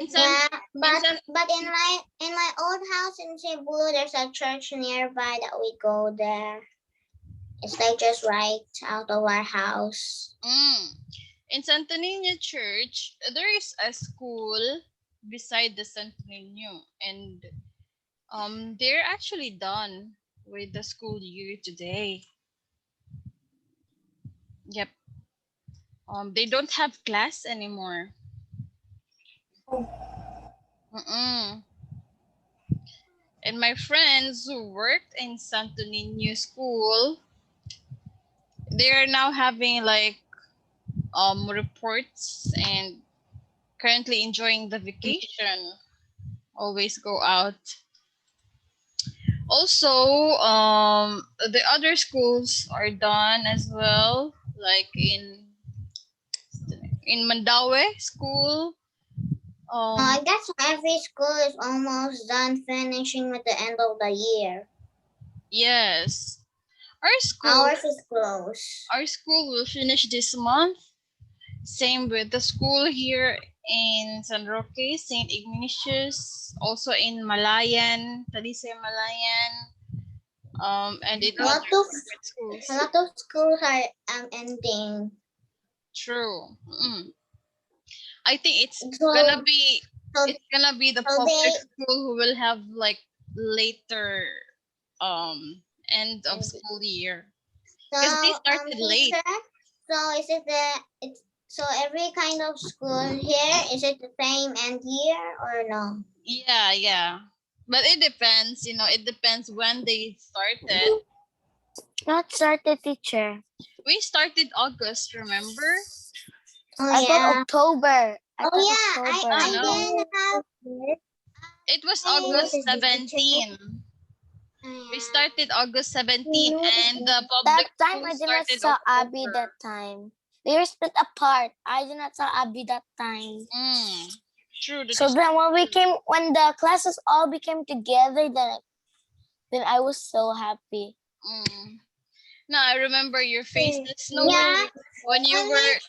In San, Yeah, in San, but in my old house in Cebu, there's a church nearby that we go there. It's like just right out of our house. in Santo Niño Church, there is a school beside the Santo Niño, and they're actually done with the school year today. Yep. They don't have class anymore. Mm-mm. And my friends who worked in Santo Niño school, they are now having like reports and currently enjoying the vacation. Always go out. Also, the other schools are done as well, like in Mandaue school. I guess every school is almost done finishing with the end of the year. Yes, Ours is closed. our school will finish this month. Same with the school here in San Roque, St. Ignatius, also in Malayan, Talisay Malayan, and in A other lot of private schools. a lot of schools are ending. True. I think So gonna be so it's gonna be the so public they school who will have like later end of school year because they started late. teacher. So is it it's so every kind of school here, is it the same end year or no? Yeah. But it depends, it depends when they started. Not started, teacher. We started August, remember? Oh I yeah. thought October. I Oh, no. didn't have. It was I- August 17. We started August 17 and the That public time school I did not started saw Abby October. that time. They were split apart. I did not saw Abby that time. True. So then when the classes all became together, then I was so happy. No, I remember your faces. No, Yeah. when you were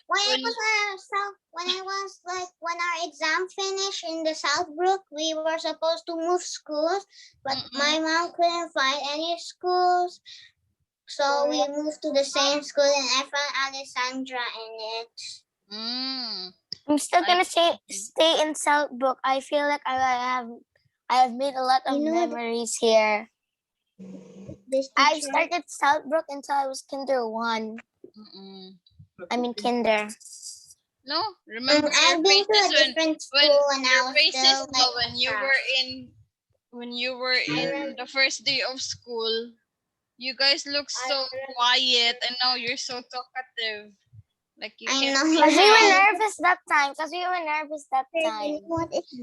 When our exam finished in the Southbrook, we were supposed to move schools, but my mom couldn't find any schools, so we moved to the same school, and I found Alessandra in it. I'm still gonna stay in Southbrook. I feel like I have made a lot of memories here. I started Southbrook until I was kinder 1. I mean kinder. No, remember I've been to a different school when I was still like when you were in the first day of school, you guys look so quiet, and now you're so talkative. Like you I can't. know. Because we were nervous that time.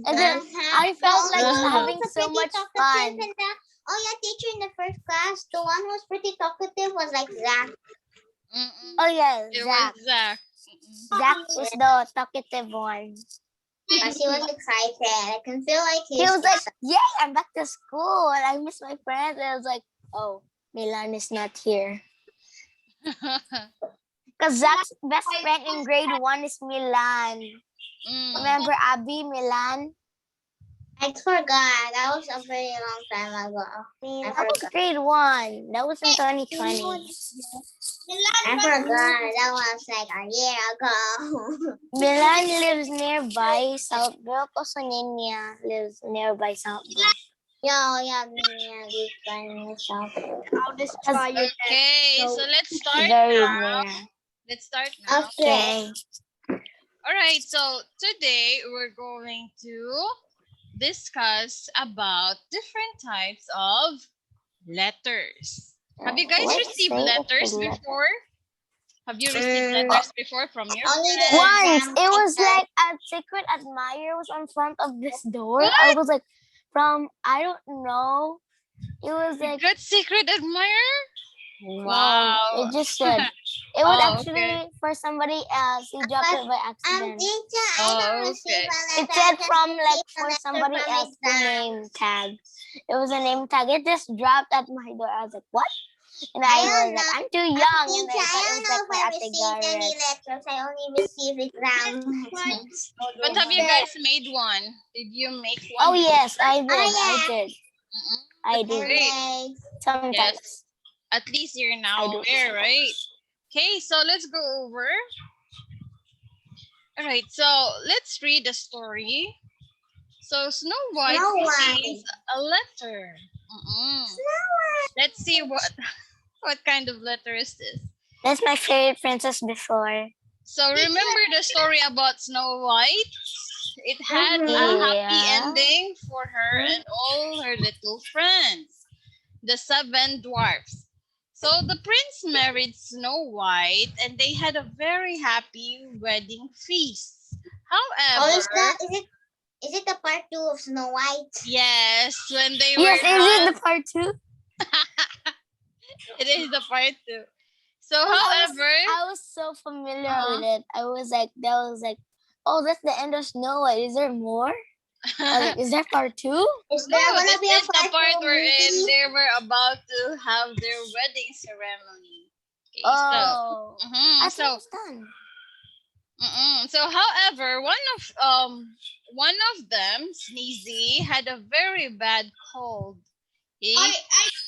And then I felt like having so much fun. Oh yeah, teacher in the first class, the one who was pretty talkative was like Zach. Oh yeah, It Zach. was Zach. Zach was the talkative one. Because he was excited. I can feel like he was like, "Yay, I'm back to school and I miss my friends." And I was like, "Oh, Milan is not here." Because Zach's best friend in grade 1 is Milan. Remember Abby, Milan? I forgot. That was a very long time ago. That was grade 1. That was in 2020. I forgot. That was like a year ago. Milan lives nearby Southbrook. Also, Ninya lives nearby Southbrook. Yeah, lives by Southbrook. Okay, so let's start Very now. near. Let's start now. Okay. All right, so today we're going to discuss about different types of letters. Have you guys received letters before? Have you received letters before from your friends? Once. It was like a secret admirer was on front of this door. What? I was like, I don't know. It was like... Good secret admirer? Wow. No, it just said. It was actually for somebody else. He dropped it by accident. It said for somebody else the name tag. It was a name tag. It just dropped at my door. I was like, what? And I don't was like, know. I'm too young, and Teacher, I thought I it don't was know like if my I Ate received any Garrett. letters. I only received exam letters. But have you guys made one? Did you make one? Oh yes, I did. Oh, I yeah. did. Mm-mm. I That's do. great. Okay. Sometimes. Yes. At least you're I now do. aware, right? Okay, so let's go over. All right, so let's read the story. So Snow White Snow White. receives a letter. Let's see what kind of letter is this. That's my favorite princess before. So remember the story about Snow White? It had a happy Yeah. ending for her and all her little friends, the 7 dwarfs. So the prince married Snow White and they had a very happy wedding feast. Oh, However, is it the part 2 of Snow White? yes, when they Yes, were is it done, the part 2? it is the part 2. So I however, was so familiar with it. I was like, oh, that's the end of Snow White. Is there more? Or like, is there part 2? Is there no, gonna this be a is the part 2 wherein movie? they were about to have their wedding ceremony. Okay, Oh, I so thought it was done. So, however, one of them, Sneezy, had a very bad cold. He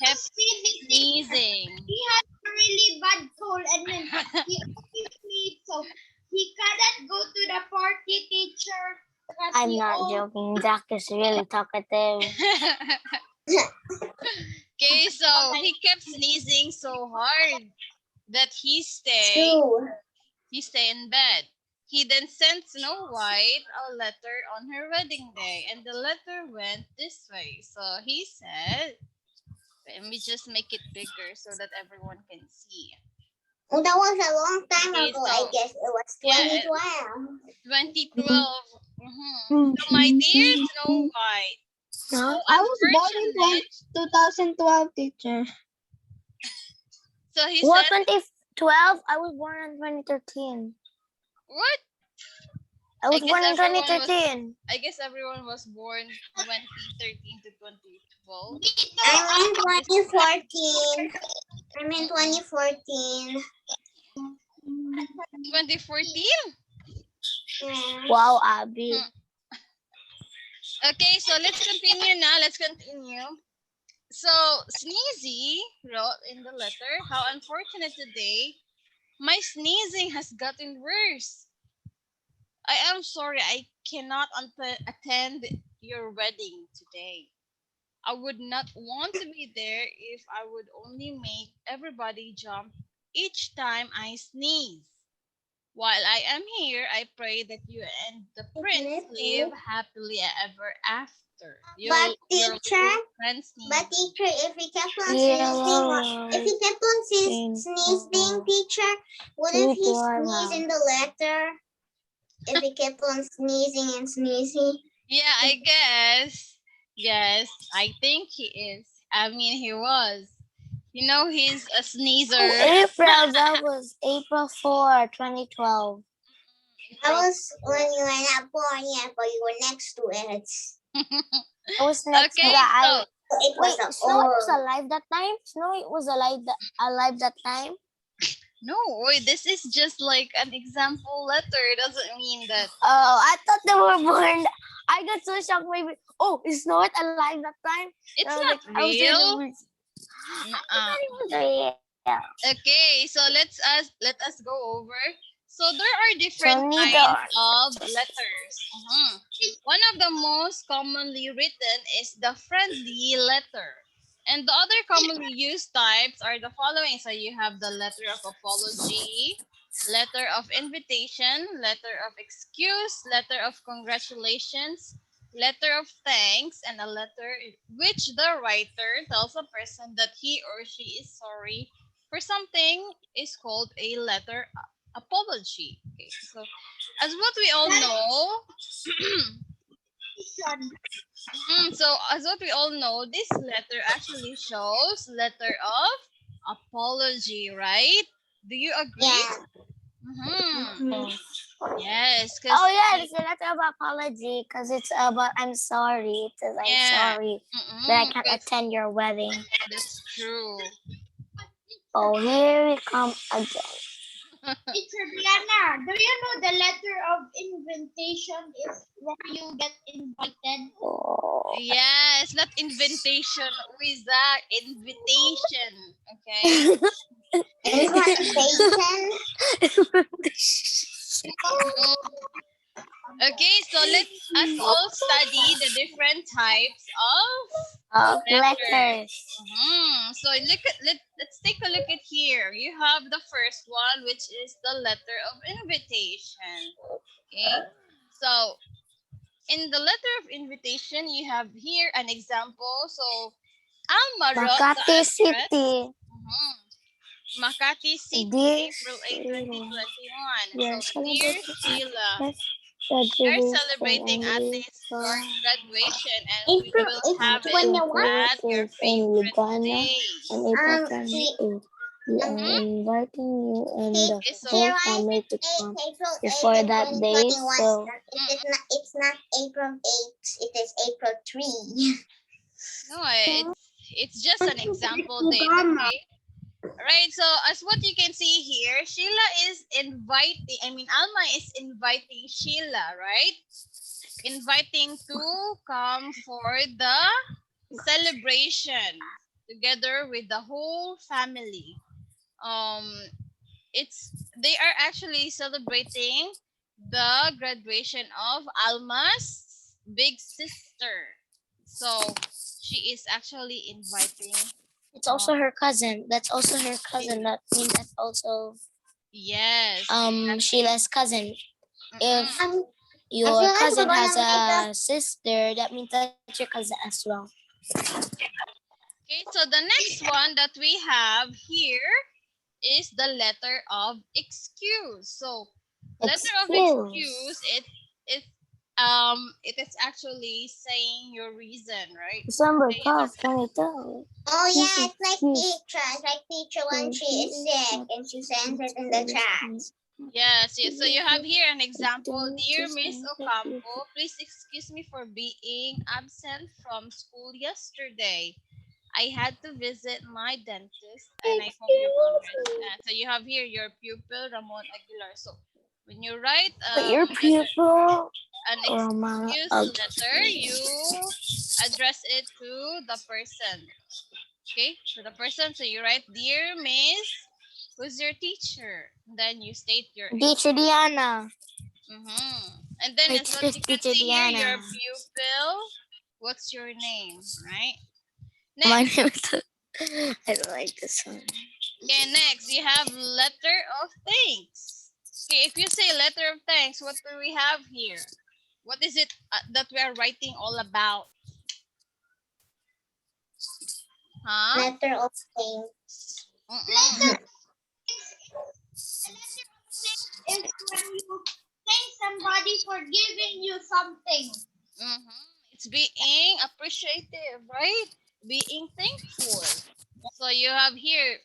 kept sneezing. He had a really bad cold and then he sleep, so he cannot go to the party, teacher. I'm not joking. Zach is really talkative. Okay, so he kept sneezing so hard that he stayed in bed. He then sent Snow White a letter on her wedding day, and the letter went this way. So he said, let me just make it bigger so that everyone can see. Oh, that was a long time Okay, ago. so- I guess it was Yeah, 2012. 2012. So my dear Snow White, so I was born in unfortunate, 2012, teacher. so he What, said, 2012? I was born in 2013. what? I was guess born in everyone was- 2013. I guess everyone was born 2013 to 2012. I'm in 2014. I'm in 2014. 2014? Yeah. Wow, Abby. Okay, so let's continue now. Let's continue. So Sneezy wrote in the letter, how unfortunate today. My sneezing has gotten worse. I am sorry I cannot attend your wedding today. I would not want to be there if I would only make everybody jump each time I sneeze. While I am here, I pray that you and the prince live happily ever after. But Your teacher, little friend But sneezes. teacher, if we kept on Yeah. if he kept on sneezing, teacher, wouldn't he sneeze in the letter? If he kept on sneezing and sneezing. Yeah, I guess. Yes, I think he is. I mean, he was. You know, he's a sneezer. April, that was April 4, 2012. I was when you were not born yet, but you were next to it. I was next Okay, to that. so It was Wait, a Snow was alive that time? Snow was alive that time? no, wait, this is just like an example letter. It doesn't mean that. Oh, I thought they were born. I got so shocked. Maybe. Oh, is Snow White alive that time? It's I was not I was real. really- Nuh-uh. it was real. Okay, so let us go over. So there are different Tony kinds of letters. One of the most commonly written is the friendly letter. And the other commonly used types are the following. So you have the letter of apology, letter of invitation, letter of excuse, letter of congratulations, letter of thanks, and a letter in which the writer tells a person that he or she is sorry for something is called a letter apology. Okay, so as what we all know, so as what we all know, this letter actually shows letter of apology, right? Do you agree? Yeah. Yes. Oh yeah, it's a letter of apology because it's about I'm sorry. It says I'm Yeah. sorry that I can't 'Cause attend your wedding. that's true. Oh, here we come again. Teacher Diana, do you know the letter of invitation is when you get invited? Oh. Yes, not invitation. Who is that? Invitation. Okay. Invitation. Mm. Okay, so let us all study the different types of Letters. So let's take a look at here. You have the first one, which is the letter of invitation. Okay, so in the letter of invitation, you have here an example. So Alma wrote the Makati address. City. Makati City, Dear April 8, Sheila, 2021. we are So, dear celebrating Sheila, we are graduation celebrating and we Ate's saw graduation, and we April will have it 21. at your is in favorite Lugana place. and April 28. We are inviting you and the Okay, so whole family to come before that day. So It's not April 8, it is April 3. no, it's just an example date. Okay. Right, so as what you can see here, Sheila is inviting, Alma is inviting Sheila, right? Inviting to come for the celebration together with the whole family. They are actually celebrating the graduation of Alma's big sister. So she is actually inviting. it's also her cousin. That's also her cousin. That means that's also Yes. Sheila's cousin. If your I feel like cousin we're has gonna a sister, that means that's your cousin as well. Okay, so the next one that we have here is the letter of excuse. So letter of excuse, it is actually saying your reason, right? December Say 12, 22. Oh yeah, it's like teacher when she is sick and she sends it in the chat. Yes, yes. So you have here an example. Dear Miss Ocampo, please excuse me for being absent from school yesterday. I had to visit my dentist and I hope you will understand. So you have here your pupil, Ramon Aguilar. So when you write Your pupil, an excuse letter, you address it to the person. Okay, to the person. So you write, Dear Miss, who's your teacher? Then you state your Teacher Diana. And then as what you can Teacher see here, Diana. your pupil, what's your name, right? My Next. name is I don't like this one. Okay, next you have letter of thanks. Okay, if you say letter of thanks, what do we have here? What is it that we are writing all about? Huh? Letter of thanks. Letter is when you thank somebody for giving you something. It's being appreciative, right? Being thankful. So you have here,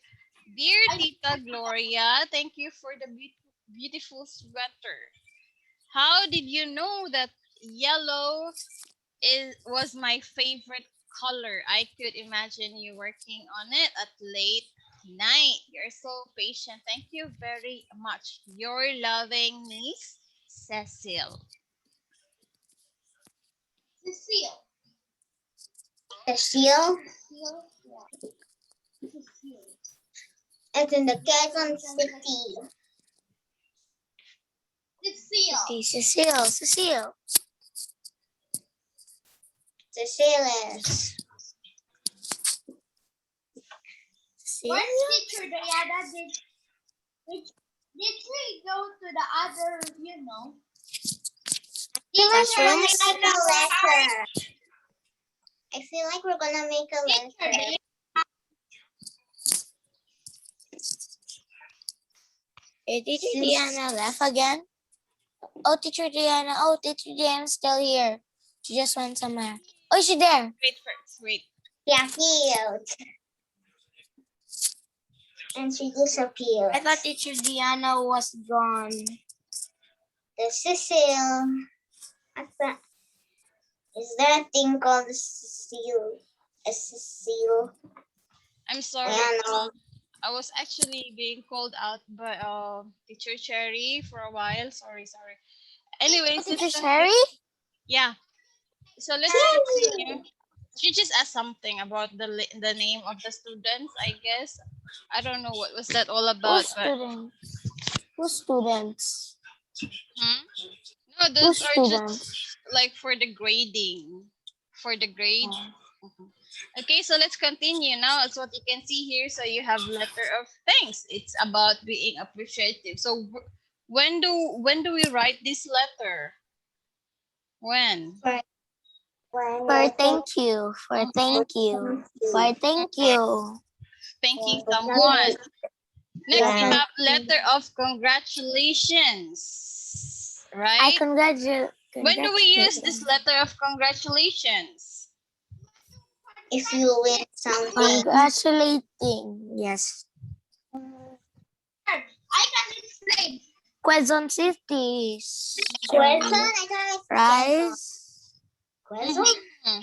Dear Tita Gloria, thank you for the beautiful sweater. How did you know that yellow was my favorite color? I could imagine you working on it at late night. You're so patient. Thank you very much. Your loving niece, Cecile. Cecile. Cecile. It's in the Quezon City. Cecile. Cecile. Ceciles. What teacher Diana did she go to the other, I feel like we're gonna make a letter. Teacher Diana left again? Oh, Teacher Diana. Oh, Teacher Diana's still here. She just went somewhere. Oh, is she there? Wait first. Wait. Yeah, cute. And she disappeared. I thought Teacher Diana was gone. The Cecile. What's that? Is there a thing called a Cecile? A Cecile? I'm sorry. I was actually being called out by teacher Cherry for a while. Sorry. Anyways, let's Teacher continue. Sherry? Yeah. So let's continue. She just asked something about the name of the students, I guess. I don't know what was that all about, Who's but students? Who's students? no, Who's those are students? just like for the grading, for the grade. Mhm. Okay, so let's continue now. As what you can see here, so you have letter of thanks. It's about being appreciative. So when do we write this letter? When? For thank you. For thank you. For thank you. Thanking someone. Next, you Yeah. have letter of congratulations, I right? congratulate. When do we use this letter of congratulations? If you win something. Congratulating. Yes. I can explain. Quezon City. Question, I can Rice. Question. Mhm.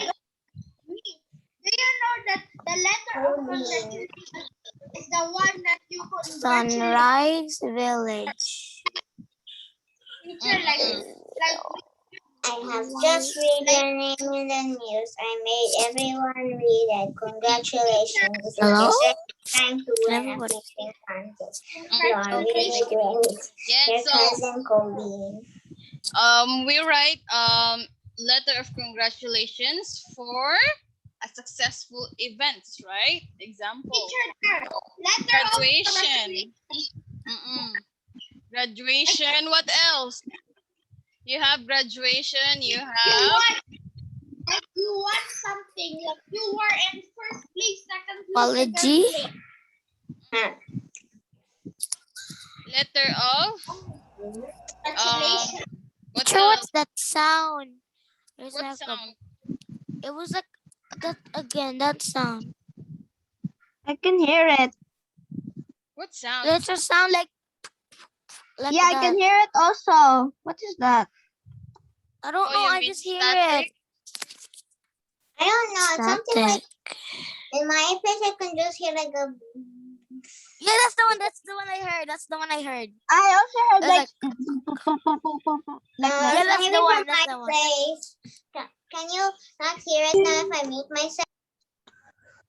Do you know that the letter of congratulations is the one that you congratulate? Sunrise Village. Teacher, like I have just read your name in the news. I made everyone read it. Congratulations. This is Hello? your second time to win a Everybody. fishing contest. You are really great. Yeah, Your so cousin Colleen. we write letter of congratulations for a successful events, right? Example, Teacher, letter graduation. Graduation. What else? You have graduation. You have you want something. Like you were in first place, second place, Apology. third place. letter of Congratulations. what Teacher, else? what's that sound? There's What like sound? it was like that again. That sound. I can hear it. What sound? There's a sound like Yeah, I can that. hear it also. What is that? I don't Oh, know. you I mean just hear static? it. I don't know. It's something like Static. in my place I can just hear like a Yeah, that's the one. That's the one I heard. That's the one I heard. I also heard That's like Yeah, that. that's maybe the one. from That's my the one. place. Can you not hear it now if I mute myself?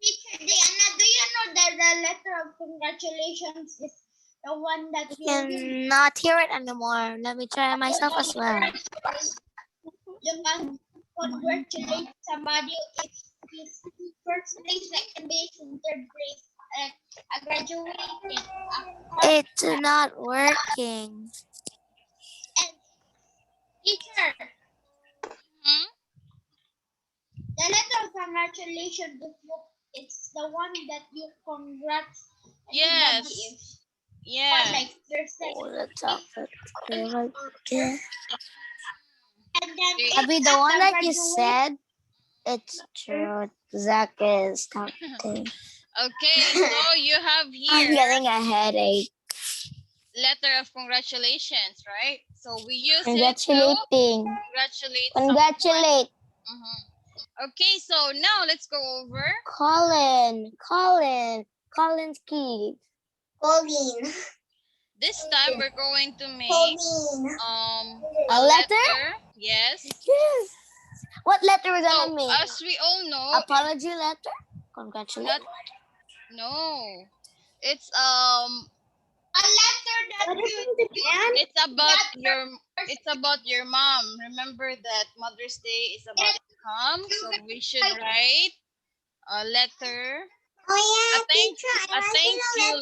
Teacher Diana, do you know that the letter of congratulations is the one that I cannot hear it anymore. Let me try myself as well. you can congratulate somebody if he's first place, second place, and third place. I graduated. It's not working. And teacher, Hmm? the letter of congratulations, it's the one that you congrats Yes. anybody if Yes. like there's Oh, like let's talk right there. and then Abby, the one that you graduate- said, it's true. Zach is talking. Okay, so you have I'm here getting a headache. letter of congratulations, right? So we use it to Congratulating. congratulate someone. Congratulate. Okay, so now let's go over. Colin's key. Colleen. This time we're going to make Colleen. A letter? Yes. Yes. What letter we're gonna So make? as we all know, Apology letter? Congratulations. no. It's A letter that it's about your mom. Remember that Mother's Day is about to come, so we should write a letter. Oh yeah, A thank teacher, you I wrote a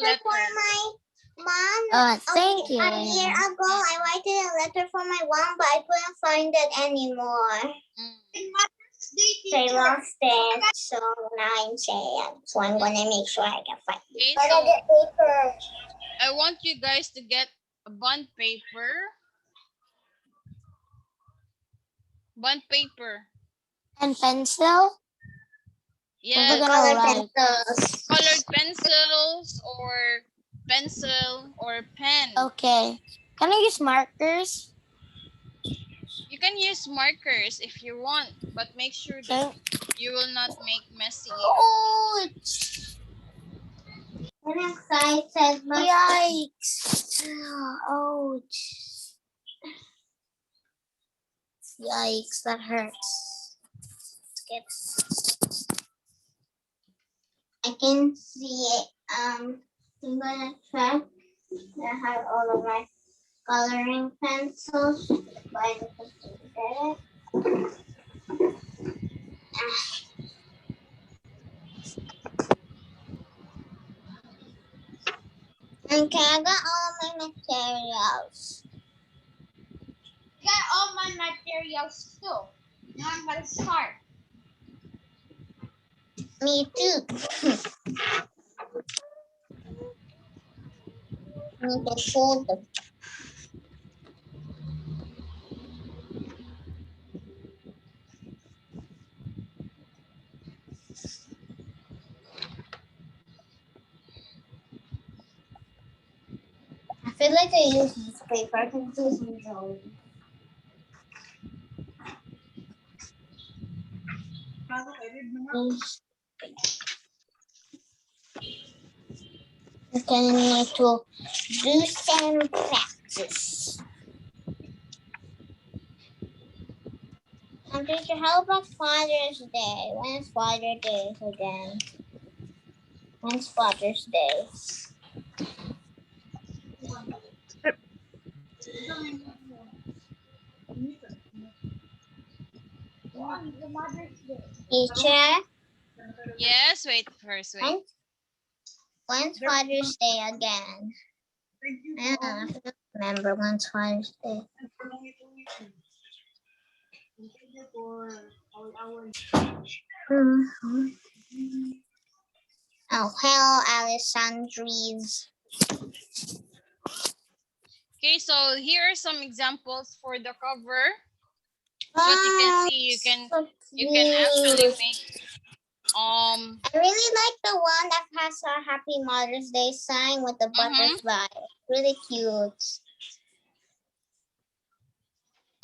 letter for letter. my mom. Thank you. A year ago, I wrote a letter for my mom, but I couldn't find it anymore. I lost it, so now I'm sad. So I'm gonna make sure I can find it. Okay, But so I get paper. I want you guys to get a bond paper. Bond paper. And pencil? Yes. We're gonna Color write. pencils. Colored pencils or pencil or pen. Okay. Can I use markers? You can use markers if you want, but make sure that Okay. you will not make messy. Oh, I'm excited, but Yikes. Ouch. Yikes, that hurts. I can see it. I'm gonna try. I have all of my coloring pencils, but I just have to get it. Okay, I got all my materials. Got all my materials too. Now I'm gonna start. Me too. Need to fold them. I feel like I use this paper. I can do some drawing. I'm gonna need to do some practice. Teacher, how about Father's Day? When is Father's Day again? When's Father's Day? Teacher, Yes, wait first, wait. when's Father's Day again? I don't remember when's Father's Day. Oh, hello, Alessandries. Okay, so here are some examples for the cover. So as you can see, you can actually make I really like the one that has a Happy Mother's Day sign with the butterfly. Really cute.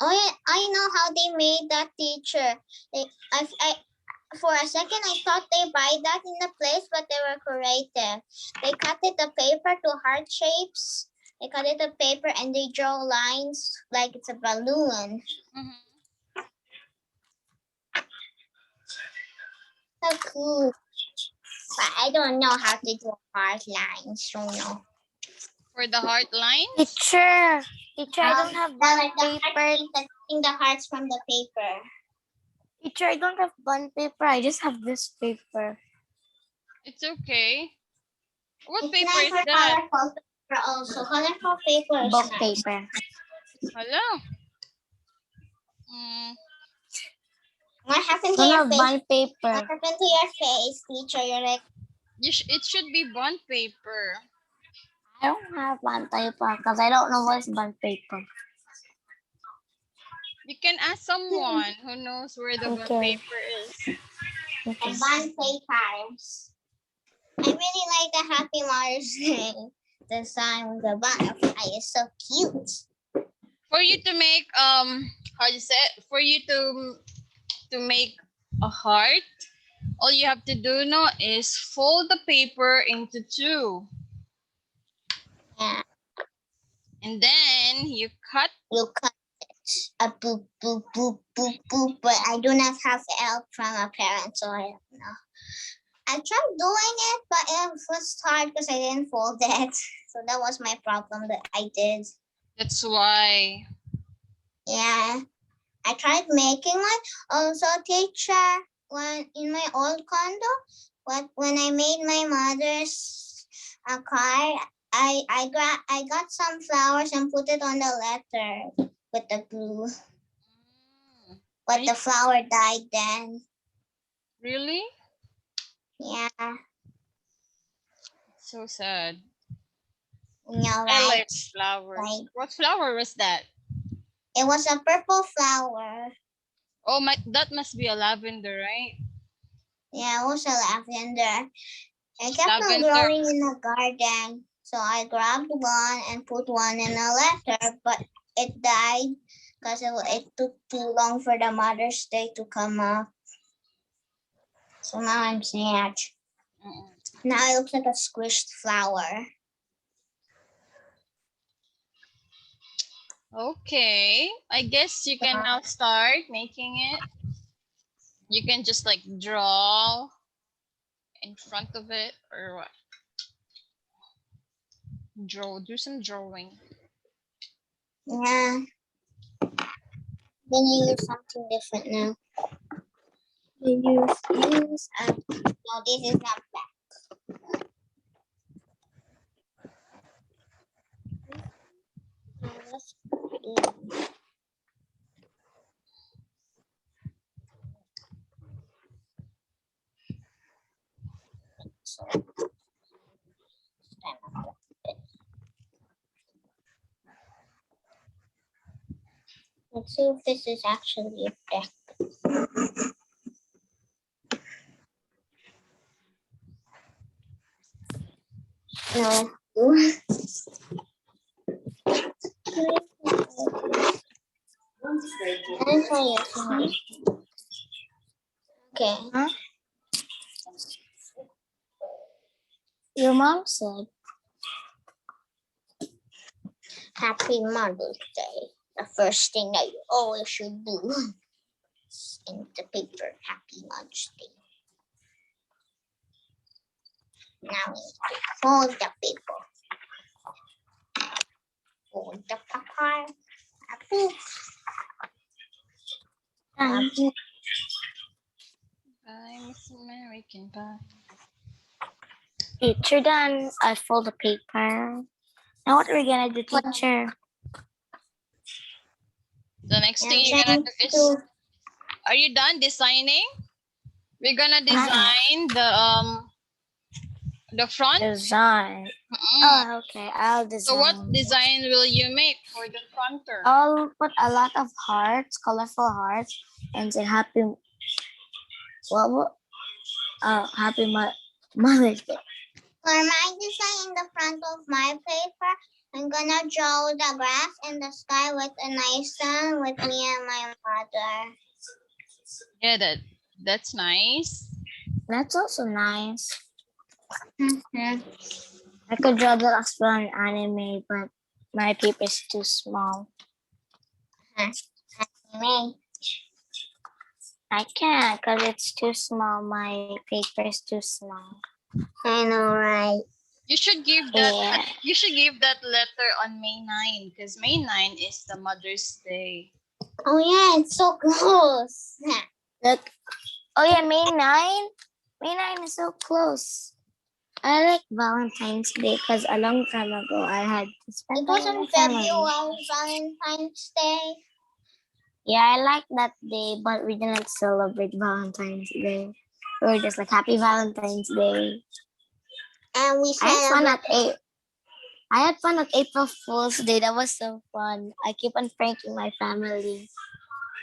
Oh yeah, I know how they made that, teacher. For a second I thought they buy that in the place, but they were creative. They cut it the paper to heart shapes. They cut it the paper and they draw lines like it's a balloon. So cool. But I don't know how to do heart lines, so no. for the heart line. Teacher, I don't have bond paper. Cutting the hearts from the paper. Teacher, I don't have bond paper. I just have this paper. It's okay. What It's paper nice is for that? colorful paper also. Colorful paper is Book nice. paper. Hello. What happened I to don't your have face? bond What paper. happened to your face, teacher? You're like, It should be bond paper. I don't have bond paper because I don't know what's bond paper. You can ask someone who knows where the bond paper is. Okay. and bond papers. I really like the Happy Mother's Day design with the butterfly. It's so cute. For you to make how you say it? For you to make a heart, all you have to do now is fold the paper into two. Yeah. And then you cut. You cut it. A boop, boop, boop, boop, boop. But I do not have help from a parent, so I don't know. I tried doing it, but it was hard because I didn't fold it. So that was my problem that I did. That's why. Yeah. I tried making one. Also, teacher, when in my old condo, when I made my mother's car, I got some flowers and put it on the letter with the glue. But the flower died then. Really? Yeah. So sad. No, I right? like flowers. Right. What flower was that? It was a purple flower. Oh my, that must be a lavender, right? Yeah, it was a lavender. It kept on Lavender. growing in the garden. So I grabbed one and put one in a letter, but it died because it took too long for the Mother's Day to come up. So now I'm sad. Now it looks like a squished flower. Okay, I guess you can now start making it. You can just like draw in front of it or what? Do some drawing. Yeah. Then you use something different now. You use no, this is not black. Let's see if this is actually a deck. No. I'll try you something. Okay. Huh? Your mom said. Happy Mother's Day. The first thing that you always should do is in the paper. Happy Mother's Day. Now we need to fold the paper. Fold the paper. Happy. Happy. Bye, Miss American Pie. Teacher done. I fold the paper. Now what are we gonna do, teacher? The next thing I'm you're gonna trying do is, to. are you done designing? We're gonna design the front. Design. Oh, okay. I'll design. So what design will you make for the fronter? I'll put a lot of hearts, colorful hearts, and say happy. Happy Mother's Day. For my design in the front of my paper, I'm gonna draw the grass and the sky with a nice sun with me and my mother. Yeah, that's nice. That's also nice. Mm-hmm. I could draw that as well in anime, but my paper is too small. Me. I can't because it's too small. My paper is too small. I know, right? You should give that. Yeah. You should give that letter on May 9 because May 9 is the Mother's Day. Oh yeah, it's so close. Look. Oh yeah, May 9. May 9 is so close. I like Valentine's Day because a long time ago I had to spend It was time in with my family. February, Valentine's Day. Yeah, I like that day, but we didn't celebrate Valentine's Day. We were just like Happy Valentine's Day. And we I had fun celebrated. I had fun at April Fool's Day. That was so fun. I keep on pranking my family.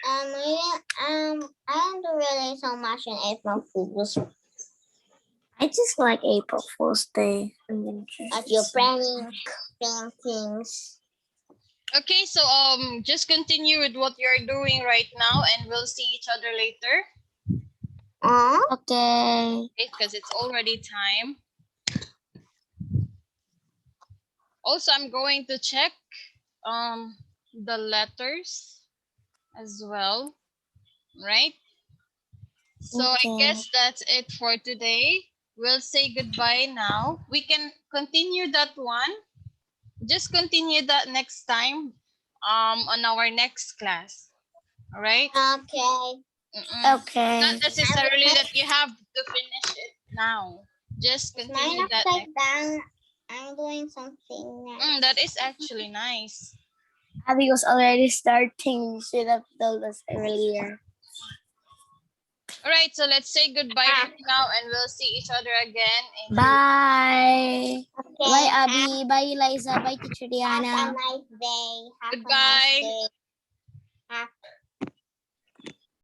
I don't do really so much in April Fools. I just like April Fool's Day. At your pranking things. Okay, so just continue with what you're doing right now, and we'll see each other later. Okay. Because it's already time. Also, I'm going to check the letters as well, right? So I guess that's it for today. We'll say goodbye now. We can continue that one. Just continue that next time on our next class. All right? Okay. Okay. Not necessarily that you have to finish it now. Just continue Mine that upside next. down. I'm doing something nice. That is actually nice. Abby was already starting. You should have told us earlier. All right, so let's say goodbye right now, and we'll see each other again. Bye. Okay. Bye, Abby. Bye, Eliza. Bye, Teacher Have Diana. a nice day. Have Goodbye. a nice day.